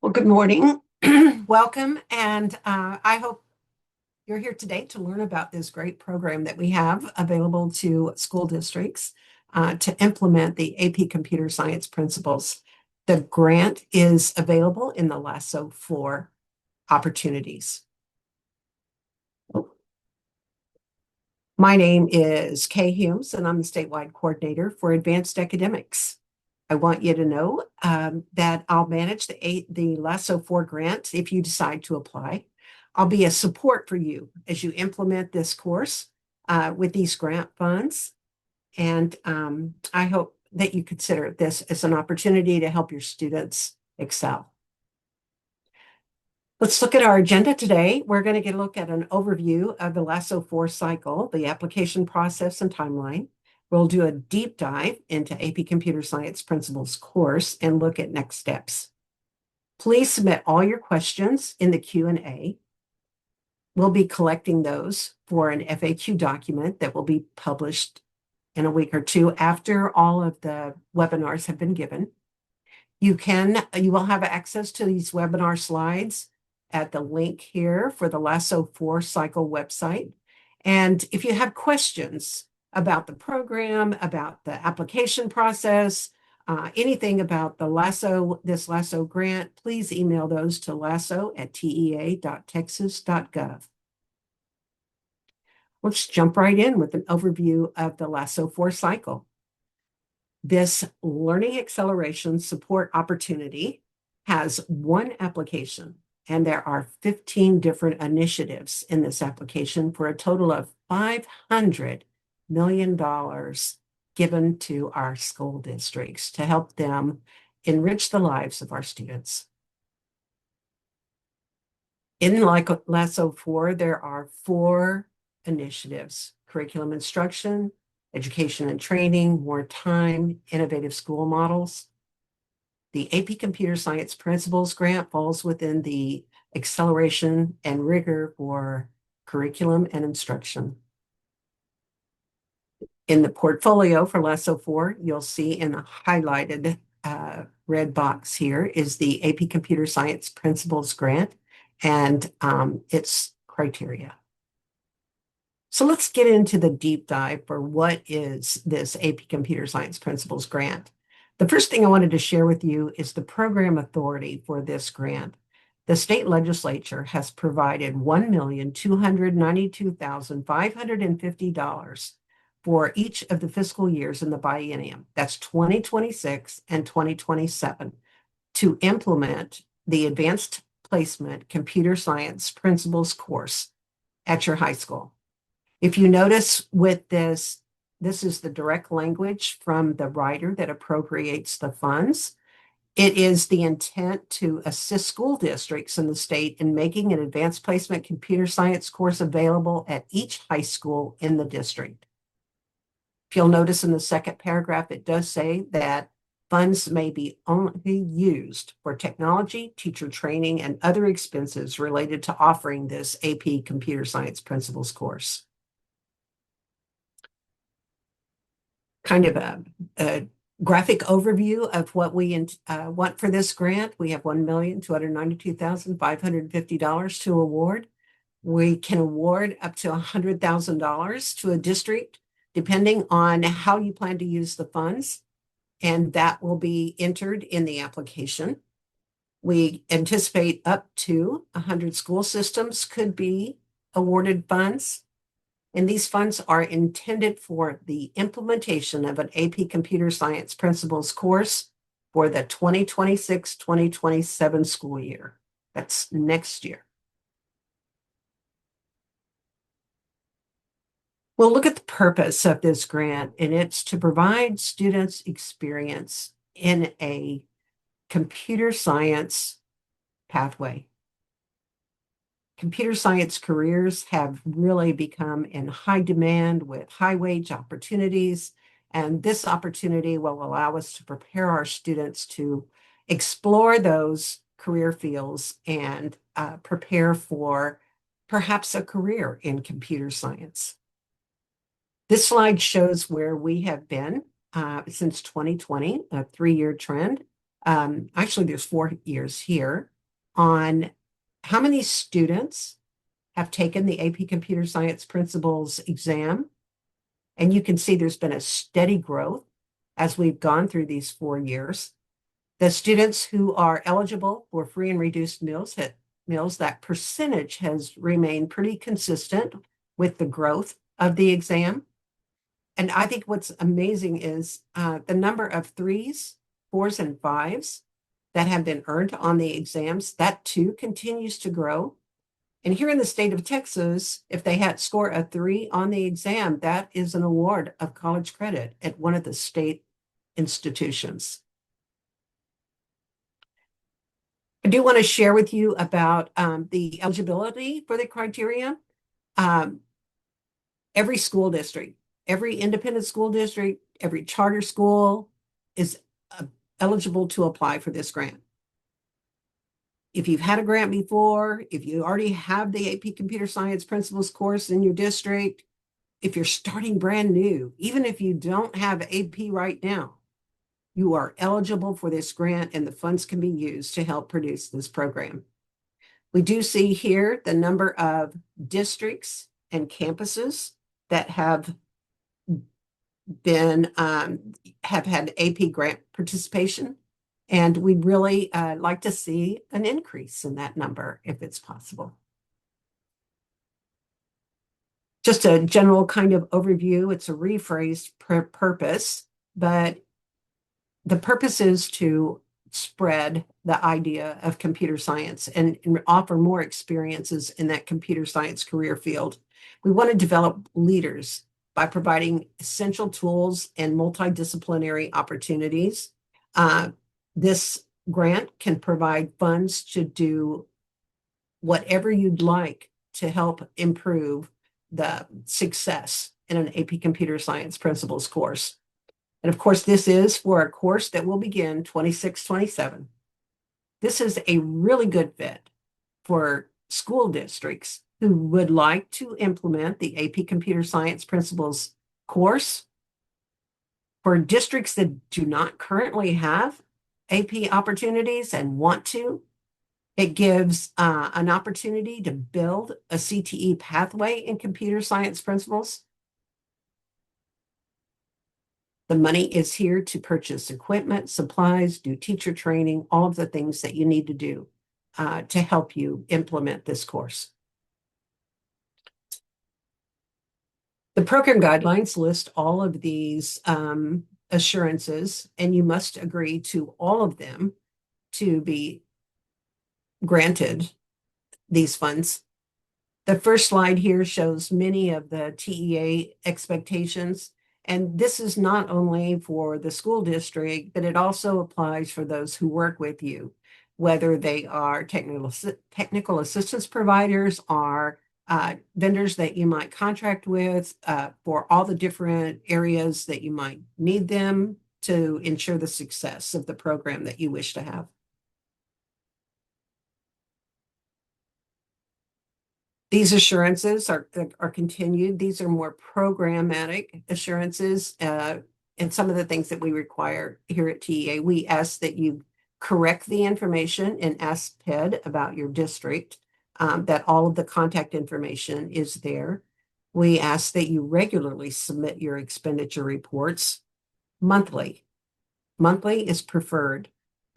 Well, good morning. Welcome. And I hope you're here today to learn about this great program that we have available to school districts to implement the AP Computer Science principles. The grant is available in the LASO for opportunities. My name is Kay Humes, and I'm the statewide coordinator for advanced academics. I want you to know that I'll manage the LASO 4 grant if you decide to apply. I'll be a support for you as you implement this course with these grant funds. And I hope that you consider this as an opportunity to help your students excel. Let's look at our agenda today. We're going to get a look at an overview of the LASO 4 cycle, the application process and timeline. We'll do a deep dive into AP Computer Science Principles course and look at next steps. Please submit all your questions in the Q&A. We'll be collecting those for an FAQ document that will be published in a week or two after all of the webinars have been given. You will have access to these webinar slides at the link here for the LASO 4 cycle website. And if you have questions about the program, about the application process, anything about this LASO grant, please email those to laso@tea.texas.gov. Let's jump right in with an overview of the LASO 4 cycle. This learning acceleration support opportunity has one application, and there are 15 different initiatives in this application for a total of $500 million given to our school districts to help them enrich the lives of our students. In LASO 4, there are 4 initiatives: curriculum instruction, education and training, more time, innovative school models. The AP Computer Science Principles grant falls within the acceleration and rigor for curriculum and instruction. In the portfolio for LASO 4, you'll see in the highlighted red box here is the AP Computer Science Principles grant and its criteria. So let's get into the deep dive for what is this AP Computer Science Principles grant. The first thing I wanted to share with you is the program authority for this grant. The state legislature has provided $1,292,550 for each of the fiscal years in the biennium, that's 2026 and 2027, to implement the Advanced Placement Computer Science Principles course at your high school. If you notice with this is the direct language from the writer that appropriates the funds. It is the intent to assist school districts in the state in making an advanced placement computer science course available at each high school in the district. If you'll notice in the second paragraph, it does say that funds may be only used for technology, teacher training, and other expenses related to offering this AP Computer Science Principles course. Kind of a graphic overview of what we want for this grant. We have $1,292,550 to award. We can award up to $100,000 to a district, depending on how you plan to use the funds, and that will be entered in the application. We anticipate up to 100 school systems could be awarded funds. And these funds are intended for the implementation of an AP Computer Science Principles course for the 2026-2027 school year. That's next year. We'll look at the purpose of this grant, and it's to provide students experience in a computer science pathway. Computer science careers have really become in high demand with high wage opportunities, and this opportunity will allow us to prepare our students to explore those career fields and prepare for perhaps a career in computer science. This slide shows where we have been since 2020, a 3-year trend. Actually, there's 4 years here. on how many students have taken the AP Computer Science Principles exam. And you can see there's been a steady growth as we've gone through these 4 years. The students who are eligible for free and reduced meals, that percentage has remained pretty consistent with the growth of the exam. And I think what's amazing is the number of 3s, 4s, and 5s that have been earned on the exams, that too continues to grow. And here in the state of Texas, if they had score a 3 on the exam, that is an award of college credit at one of the state institutions. I do want to share with you about the eligibility for the criteria. Um, every school district, every independent school district, every charter school is eligible to apply for this grant. If you've had a grant before, if you already have the AP Computer Science Principles course in your district, if you're starting brand new, even if you don't have AP right now, you are eligible for this grant and the funds can be used to help produce this program. We do see here the number of districts and campuses that have been have had AP grant participation. And we'd really like to see an increase in that number if it's possible. Just a general kind of overview. It's a rephrased purpose, but the purpose is to spread the idea of computer science and offer more experiences in that computer science career field. We want to develop leaders by providing essential tools and multidisciplinary opportunities. This grant can provide funds to do whatever you'd like to help improve the success in an AP Computer Science Principles course. And of course, this is for a course that will begin 26-27. This is a really good fit for school districts who would like to implement the AP Computer Science Principles course. For districts that do not currently have AP opportunities and want to, it gives an opportunity to build a CTE pathway in computer science principles. The money is here to purchase equipment, supplies, do teacher training, all of the things that you need to do to help you implement this course. The program guidelines list all of these assurances, and you must agree to all of them to be granted these funds. The first slide here shows many of the TEA expectations. And this is not only for the school district, but it also applies for those who work with you, whether they are technical assistance providers or vendors that you might contract with for all the different areas that you might need them to ensure the success of the program that you wish to have. These assurances are continued. These are more programmatic assurances. And some of the things that we require here at TEA, we ask that you correct the information and ask PED about your district, that all of the contact information is there. We ask that you regularly submit your expenditure reports monthly. Monthly is preferred.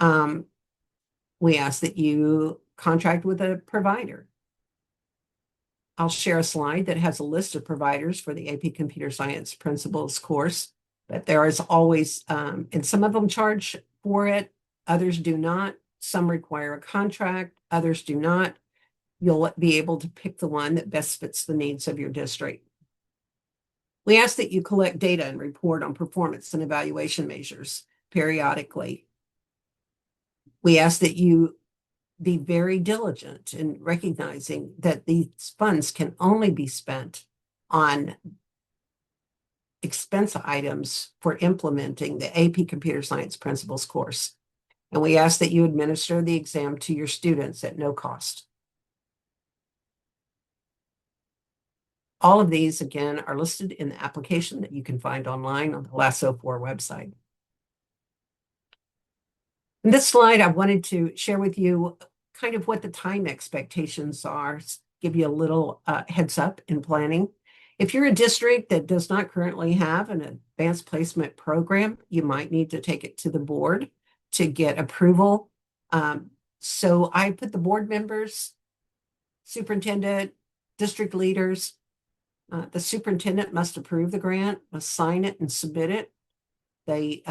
We ask that you contract with a provider. I'll share a slide that has a list of providers for the AP Computer Science Principles course, but there is always, and some of them charge for it, others do not. Some require a contract, others do not. You'll be able to pick the one that best fits the needs of your district. We ask that you collect data and report on performance and evaluation measures periodically. We ask that you be very diligent in recognizing that these funds can only be spent on expense items for implementing the AP Computer Science Principles course. And we ask that you administer the exam to your students at no cost. All of these, again, are listed in the application that you can find online on the LASO 4 website. In this slide, I wanted to share with you kind of what the time expectations are, give you a little heads up in planning. If you're a district that does not currently have an advanced placement program, you might need to take it to the board to get approval. So I put the board members, superintendent, district leaders. The superintendent must approve the grant, must sign it and submit it. The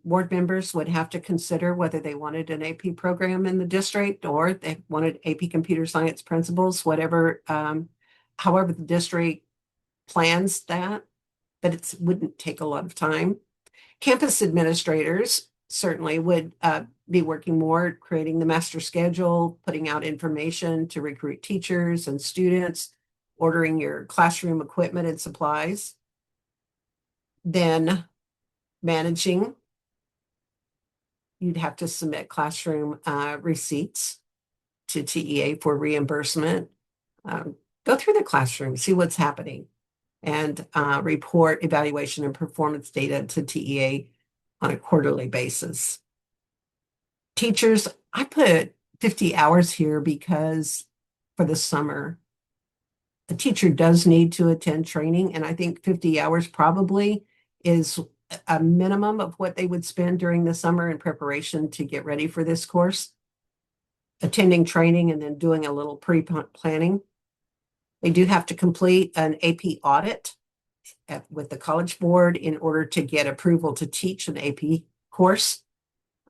board members would have to consider whether they wanted an AP program in the district or they wanted AP computer science principles, whatever, however the district plans that, but it wouldn't take a lot of time. Campus administrators certainly would be working more, creating the master schedule, putting out information to recruit teachers and students, ordering your classroom equipment and supplies. Then managing, you'd have to submit classroom receipts to TEA for reimbursement. Go through the classroom, see what's happening, and report evaluation and performance data to TEA on a quarterly basis. Teachers, I put 50 hours here because for the summer, a teacher does need to attend training, and I think 50 hours probably is a minimum of what they would spend during the summer in preparation to get ready for this course, attending training and then doing a little pre-planning. They do have to complete an AP audit with the College Board in order to get approval to teach an AP course.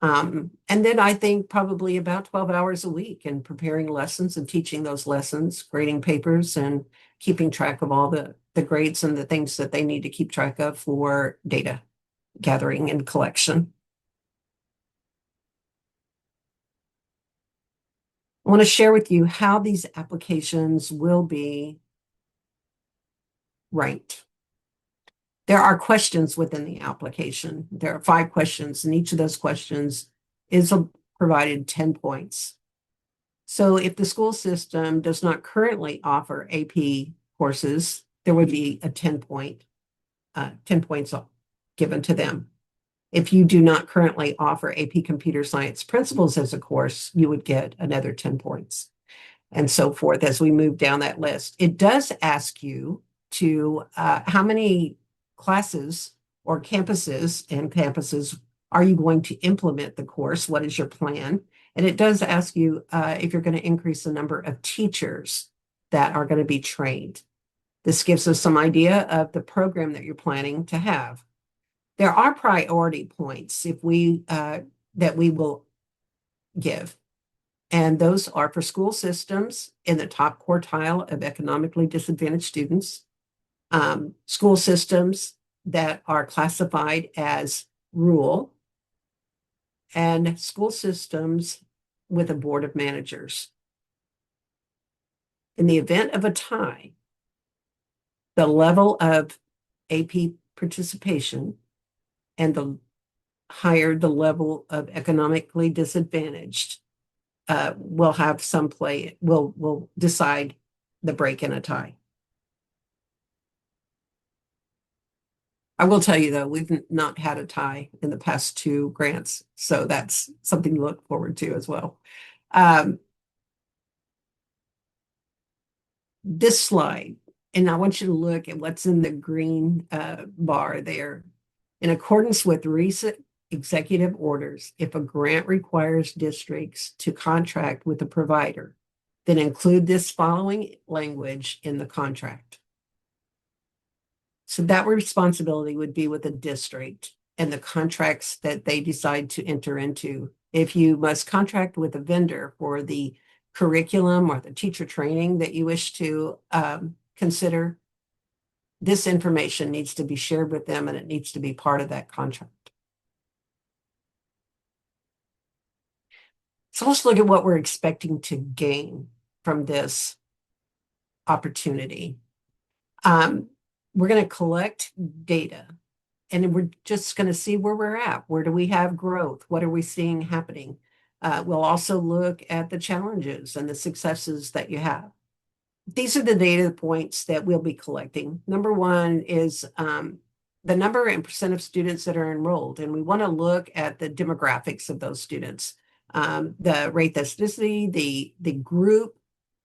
And then I think probably about 12 hours a week in preparing lessons and teaching those lessons, grading papers, and keeping track of all the grades and the things that they need to keep track of for data gathering and collection. I want to share with you how these applications will be ranked. There are questions within the application. There are 5 questions, and each of those questions is provided 10 points. So if the school system does not currently offer AP courses, there would be a 10 points given to them. If you do not currently offer AP Computer Science Principles as a course, you would get another 10 points, and so forth as we move down that list. It does ask you to how many classes or campuses are you going to implement the course? What is your plan? And it does ask you if you're going to increase the number of teachers that are going to be trained. This gives us some idea of the program that you're planning to have. There are priority points that we will give, and those are for school systems in the top quartile of economically disadvantaged students, school systems that are classified as rural, and school systems with a board of managers. In the event of a tie, the level of AP participation and the higher the level of economically disadvantaged will have some play, will decide the break in a tie. I will tell you, though, we've not had a tie in the past 2 grants, so that's something to look forward to as well. This slide, and I want you to look at what's in the green bar there. In accordance with recent executive orders, if a grant requires districts to contract with a provider, then include this following language in the contract. So that responsibility would be with the district and the contracts that they decide to enter into. If you must contract with a vendor for the curriculum or the teacher training that you wish to consider, this information needs to be shared with them and it needs to be part of that contract. So let's look at what we're expecting to gain from this opportunity. We're going to collect data and we're just going to see where we're at. Where do we have growth? What are we seeing happening? We'll also look at the challenges and the successes that you have. These are the data points that we'll be collecting. Number 1 is the number and percent of students that are enrolled, and we want to look at the demographics of those students. the rate ethnicity, the group,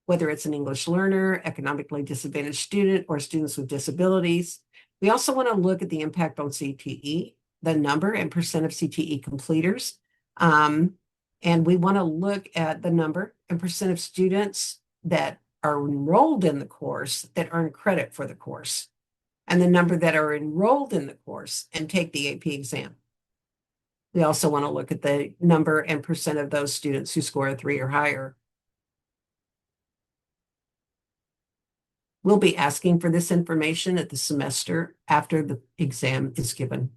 whether it's an English learner, economically disadvantaged student, or students with disabilities. We also want to look at the impact on CTE, the number and percent of CTE completers. And we want to look at the number and percent of students that are enrolled in the course that earn credit for the course, and the number that are enrolled in the course and take the AP exam. We also want to look at the number and percent of those students who score a 3 or higher. We'll be asking for this information at the semester after the exam is given.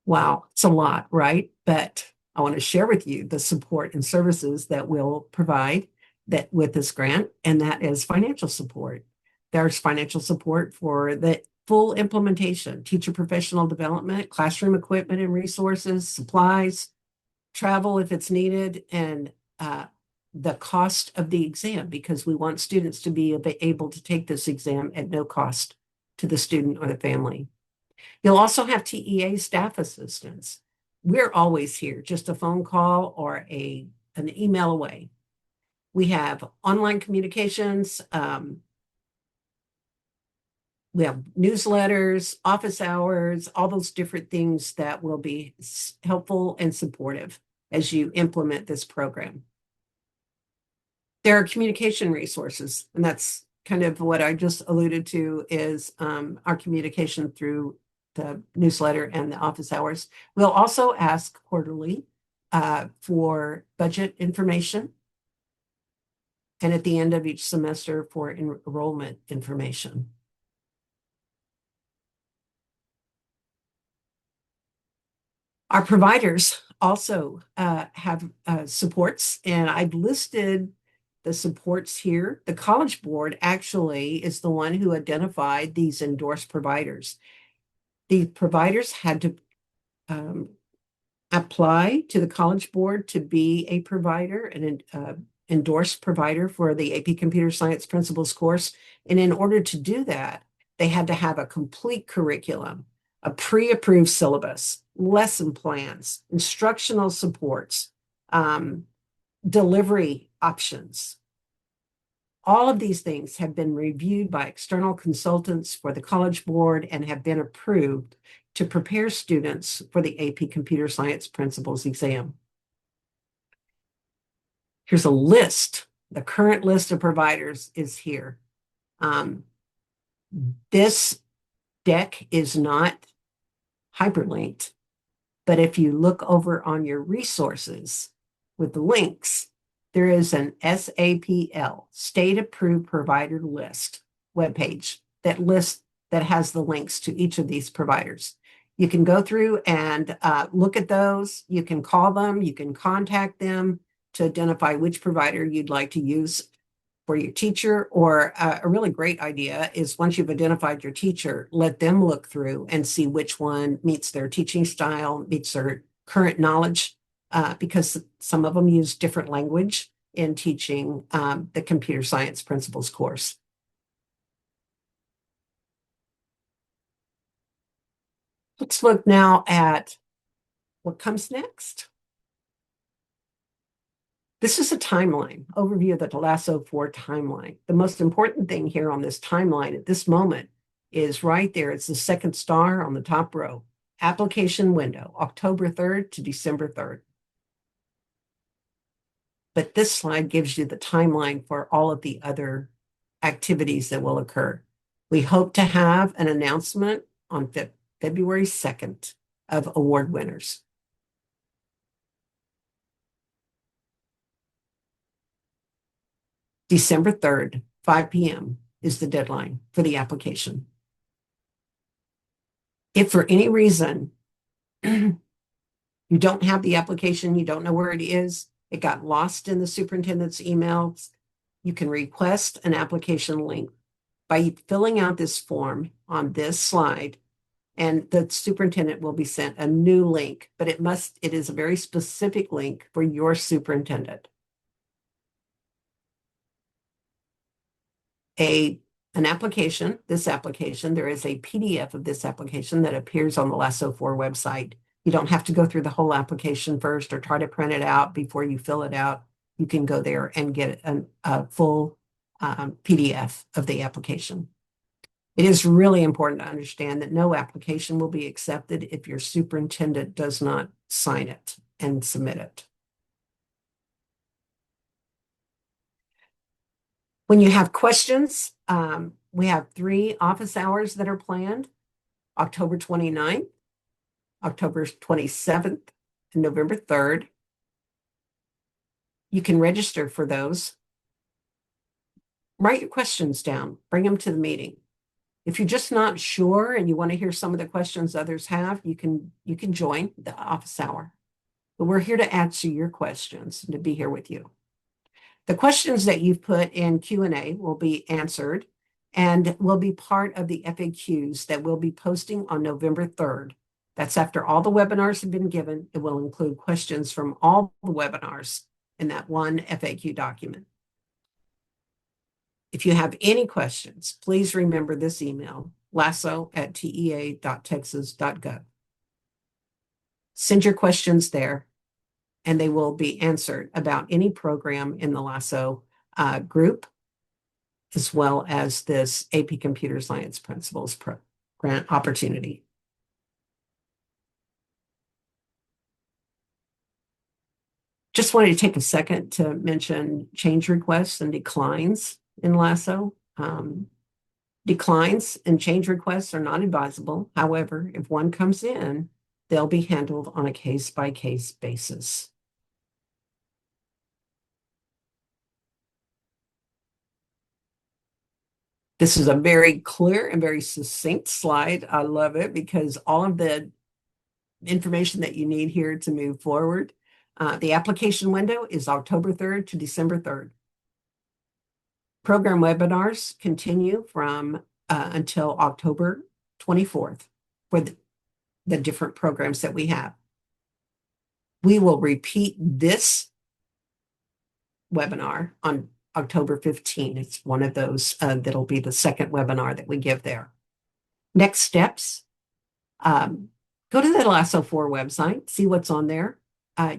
Wow, it's a lot, right? But I want to share with you the support and services that we'll provide that with this grant, and that is financial support. There's financial support for the full implementation, teacher professional development, classroom equipment and resources, supplies, travel if it's needed, and the cost of the exam, because we want students to be able to take this exam at no cost to the student or the family. You'll also have TEA staff assistants. We're always here, just a phone call or an email away. We have online communications. We have newsletters, office hours, all those different things that will be helpful and supportive as you implement this program. There are communication resources, and that's kind of what I just alluded to is our communication through the newsletter and the office hours. We'll also ask quarterly for budget information, and at the end of each semester for enrollment information. Our providers also have supports, and I've listed the supports here. The College Board actually is the one who identified these endorsed providers. The providers had to apply to the College Board to be a provider, an endorsed provider for the AP Computer Science Principles course. And in order to do that, they had to have a complete curriculum, a pre-approved syllabus, lesson plans, instructional supports, delivery options. All of these things have been reviewed by external consultants for the College Board and have been approved to prepare students for the AP Computer Science Principles exam. Here's a list. The current list of providers is here. This deck is not hyperlinked, but if you look over on your resources with the links, there is an SAPL, State Approved Provider List webpage that has the links to each of these providers. You can go through and look at those. You can call them. You can contact them to identify which provider you'd like to use for your teacher. Or a really great idea is once you've identified your teacher, let them look through and see which one meets their teaching style, meets their current knowledge, because some of them use different language in teaching the computer science principles course. Let's look now at what comes next. This is a timeline, overview of the LASO 4 timeline. The most important thing here on this timeline at this moment is right there. It's the second star on the top row. Application window, October 3rd to December 3rd. But this slide gives you the timeline for all of the other activities that will occur. We hope to have an announcement on February 2nd of award winners. December 3rd, 5 p.m. is the deadline for the application. If for any reason you don't have the application, you don't know where it is, it got lost in the superintendent's emails, you can request an application link by filling out this form on this slide, and the superintendent will be sent a new link, but it is a very specific link for your superintendent. An application, this application, there is a PDF of this application that appears on the LASO 4 website You don't have to go through the whole application first or try to print it out before you fill it out. You can go there and get a full PDF of the application. It is really important to understand that no application will be accepted if your superintendent does not sign it and submit it. When you have questions, we have 3 office hours that are planned: October 29th, October 27th, and November 3rd. You can register for those. Write your questions down, bring them to the meeting. If you're just not sure and you want to hear some of the questions others have, you can join the office hour. But we're here to answer your questions and to be here with you. The questions that you've put in Q&A will be answered and will be part of the FAQs that we'll be posting on November 3rd. That's after all the webinars have been given. It will include questions from all the webinars in that one FAQ document. If you have any questions, please remember this email, laso@tea.texas.gov. Send your questions there, and they will be answered about any program in the LASO group, as well as this AP Computer Science Principles grant opportunity. Just wanted to take a second to mention change requests and declines in LASO. Declines and change requests are not advisable. However, if one comes in, they'll be handled on a case-by-case basis. This is a very clear and very succinct slide. I love it because all of the information that you need here to move forward. The application window is October 3rd to December 3rd. Program webinars continue from until October 24th for the different programs that we have. We will repeat this webinar on October 15th. It's one of those that'll be the second webinar that we give there. Next steps, go to the LASO 4 website, see what's on there.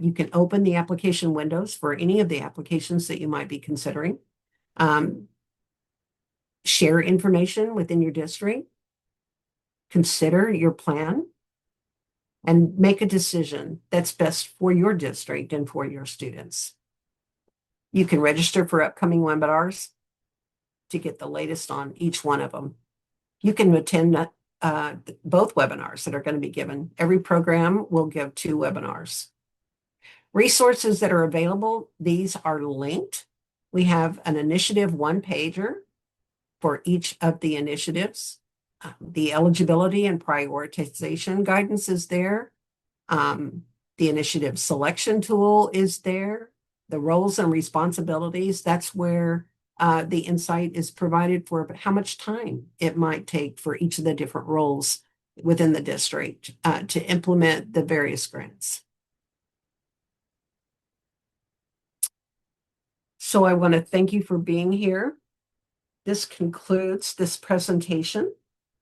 You can open the application windows for any of the applications that you might be considering. Share information within your district, consider your plan, and make a decision that's best for your district and for your students. You can register for upcoming webinars to get the latest on each one of them. You can attend both webinars that are going to be given. Every program will give 2 webinars. Resources that are available, these are linked. We have an initiative one-pager for each of the initiatives. The eligibility and prioritization guidance is there. The initiative selection tool is there. The roles and responsibilities, that's where the insight is provided for how much time it might take for each of the different roles within the district to implement the various grants. So I want to thank you for being here. This concludes this presentation.